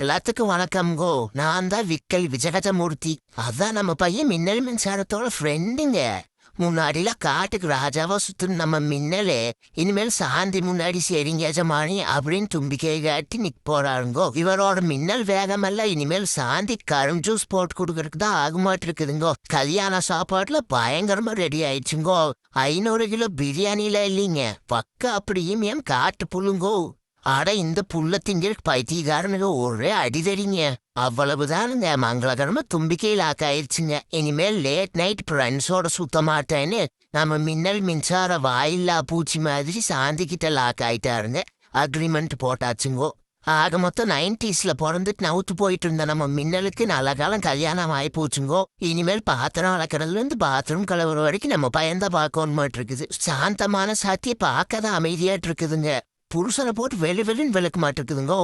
எல்லாத்துக்கும் வணக்கம்கோ. நான் தான் விக்கல் விஜயகஜமூர்த்தி. அதான் நம்ம பையன் மின்னல் மின்சாரத்தோட ஃப்ரெண்டுங்க. முன்னாடிலாம் காட்டுக்கு ராஜாவா சுத்துன நம்ம மின்னலே இனிமேல் சாந்தி முன்னாடி சரிங்க எஜமானி அப்படின்னு தும்பிக்கை காட்டி நிக் போறாருங்கோ. இவரோட மின்னல் வேகமெல்லாம் இனிமேல் சாந்தி கரும் ஜூஸ் போட்டு கொடுக்கறதுக்கு தான் ஆகுமாட்டு இருக்குதுங்கோ. கல்யாண சாப்பாட்டுல பயங்கரமா ரெடி ஆயிடுச்சுங்கோ. 500 கிலோ பிரியாணில இல்லைங்க, பக்க அப்படியும் ஏன் காட்டு புல்லுங்கோ. ஆட இந்த புல்ல திங்கிற பைத்தியக்காரனுங்க ஒரே அடிதடிங்க. அவ்வளவுதானுங்க, மங்களகரமா தும்பிக்கையில் ஆக்காயிருச்சுங்க. இனிமேல் லேட் நைட் ஃப்ரெண்ட்ஸோட சுத்த மாட்டேன்னு நம்ம மின்னல் மின்சார வாயில்லா பூச்சி மாதிரி சாந்திக்கிட்ட லாக் ஆயிட்டாருங்க. அக்ரிமெண்ட் போட்டாச்சுங்கோ. ஆக மொத்தம் 90sல பிறந்துட்டு நவுத்து போயிட்டு இருந்த நம்ம மின்னலுக்கு நல்ல காலம் கல்யாணம் ஆகி போச்சுங்கோ. இனிமேல் பாத்திரம் வளர்க்கறதுல இருந்து பாத்ரூம் கலவர வரைக்கும் நம்ம பயந்த பார்க்கணுமாட்டு இருக்குது. சாந்தமான சாத்திய பார்க்கதான் அமைதியாட்டு இருக்குதுங்க. புருஷனை போட்டு வெளின்னு விளக்க மாட்டிருக்குதுங்கோ.